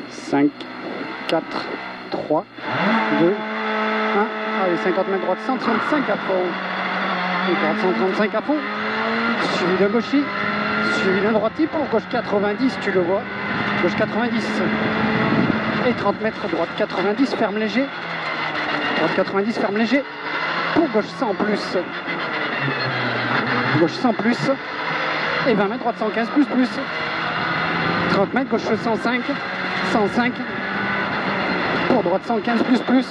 5, 4, 3, 2, 1. Allez, 50 mètres droite, 135 à fond. Et droite 135 à fond. Suivi d'un gauchis. Suivi d'un droitier pour gauche 90, tu le vois. Gauche 90. Et 30 mètres, droite 90, ferme léger. Droite 90, ferme léger. Pour gauche 100 plus. Gauche 100 plus. Et 20 mètres, droite 115 plus plus. 30 mètres, gauche 105. 105. Pour droite 115 plus plus.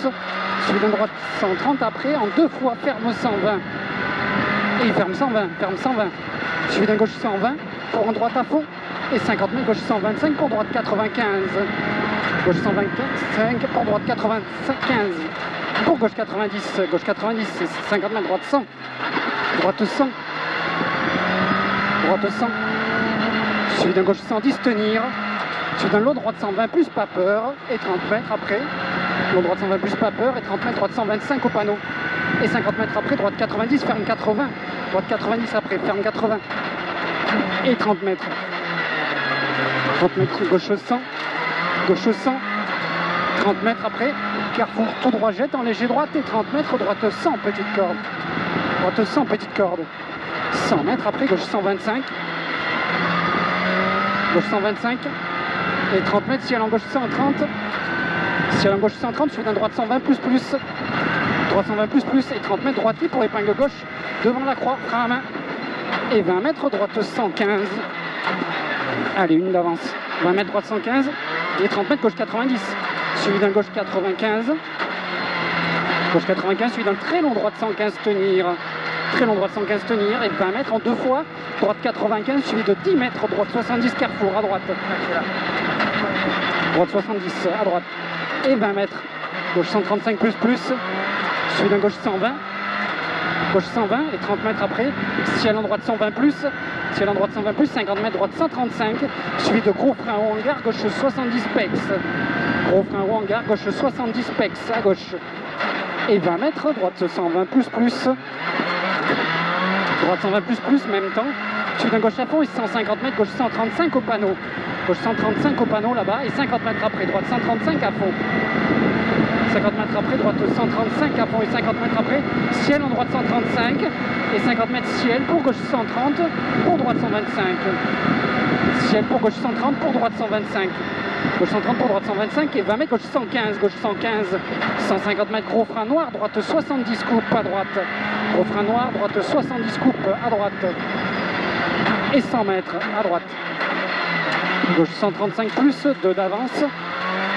Suivi d'un droite 130 après. En deux fois, ferme 120. Et il ferme 120. Ferme 120. Suivi d'un gauche 120. Pour en droite à fond. Et 50 mètres, gauche 125 pour droite 95. Gauche 125 pour droite 95. Pour gauche 90. Gauche 90, c'est 50 mètres, droite 100. Droite 100. Droite 100. Suivi d'un gauche 110, tenir. Suivi d'un lot droite 120 plus, pas peur. Et 30 mètres après. Lot droite 120 plus, pas peur. Et 30 mètres, droite 125 au panneau. Et 50 mètres après, droite 90, ferme 80. Droite 90 après, ferme 80. Et 30 mètres. 30 mètres, gauche 100. Gauche 100. 30 mètres après, carrefour tout droit jette en léger droite. Et 30 mètres, droite 100, petite corde. Droite 100, petite corde. 100 mètres après, gauche 125. Gauche 125. Et 30 mètres, ciel en gauche 130. Ciel en gauche 130, suivi d'un droite 120 plus plus. Droite 120 plus plus. Et 30 mètres, droitier pour épingle gauche devant la croix, frein à main. Et 20 mètres, droite 115. Allez, une d'avance. 20 mètres, droite 115. Et 30 mètres, gauche 90. Suivi d'un gauche 95. Gauche 95, suivi d'un très long droite 115, tenir. Très long droite 115, tenir. Et 20 mètres en deux fois. Droite 95, suivi de 10 mètres. Droite 70, carrefour à droite. Droite 70 à droite. Et 20 mètres. Gauche 135 plus plus. Suivi d'un gauche 120. Gauche 120 et 30 mètres après, ciel en droite 120 plus, ciel en droite 120 plus, 50 mètres droite 135, suivi de gros frein haut hangar, gauche 70 pex, gros frein haut hangar, gauche 70 pex à gauche, et 20 mètres, droite 120 plus plus, droite 120 plus plus, même temps, suivi d'un gauche à fond et 150 mètres, gauche 135 au panneau, gauche 135 au panneau là-bas, et 50 mètres après, droite 135 à fond. 50 mètres après, droite 135 à fond et 50 mètres après, ciel en droite 135 et 50 mètres ciel pour gauche 130, pour droite 125. Ciel pour gauche 130, pour droite 125. Gauche 130 pour droite 125 et 20 mètres, gauche 115, gauche 115, 150 mètres, gros frein noir, droite 70 coupe à droite. Gros frein noir, droite 70 coupe à droite. Et 100 mètres à droite. Gauche 135 plus, 2 d'avance.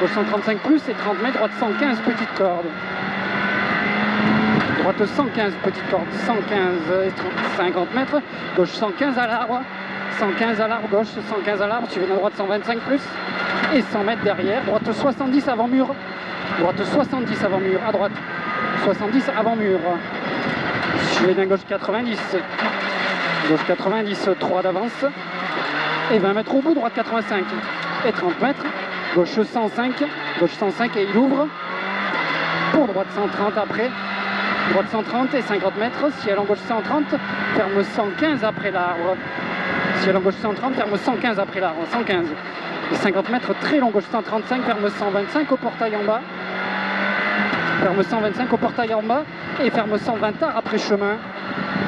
Gauche 135 plus et 30 mètres, droite 115, petite corde. Droite 115, petite corde, 115 et 50 mètres. Gauche 115 à l'arbre, 115 à l'arbre, gauche 115 à l'arbre, suivi d'un droite 125 plus. Et 100 mètres derrière, droite 70 avant mur. Droite 70 avant mur, à droite. 70 avant mur. Suivi d'un gauche 90. Gauche 90, 3 d'avance. Et 20 mètres au bout, droite 85. Et 30 mètres. Gauche 105, gauche 105 et il ouvre. Pour droite 130 après. Droite 130 et 50 mètres. Ciel en gauche 130, ferme 115 après l'arbre. Ciel en gauche 130, ferme 115 après l'arbre. 115. Et 50 mètres, très long, gauche 135, ferme 125 au portail en bas. Ferme 125 au portail en bas. Et ferme 120 tard après chemin.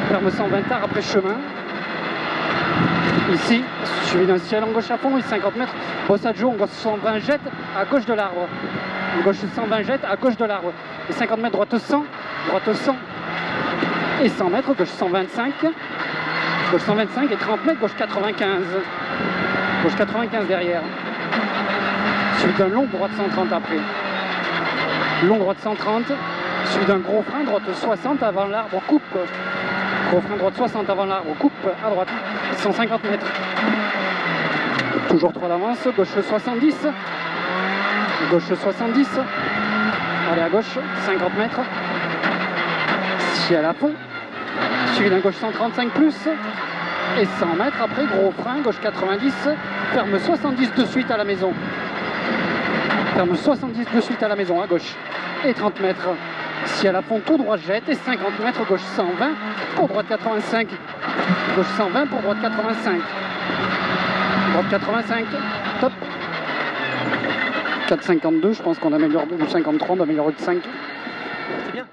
Ferme 120 tard après chemin. Ici, suivi d'un ciel en gauche à fond et 50 mètres, Bossaggio en gauche 120 jette à gauche de l'arbre. En gauche 120 jette à gauche de l'arbre. Et 50 mètres, droite 100, droite 100. Et 100 mètres, gauche 125. Gauche 125 et 30 mètres, gauche 95. Gauche 95 derrière. Suivi d'un long droite 130 après. Long droite 130. Suivi d'un gros frein, droite 60 avant l'arbre, coupe. Gros frein droite 60 avant l'arbre, coupe à droite, 150 mètres. Toujours 3 d'avance, gauche 70. Gauche 70. Allez à gauche, 50 mètres. Ciel à fond. Suivi d'un gauche 135 plus. Et 100 mètres après, gros frein, gauche 90. Ferme 70 de suite à la maison. Ferme 70 de suite à la maison, à gauche. Et 30 mètres. Ciel à fond, tout droit jette et 50 mètres, gauche 120 pour droite 85. Gauche 120 pour droite 85. droite 85, top. 4,52, je pense qu'on améliore, ou 53, on améliore de 5. C'est bien.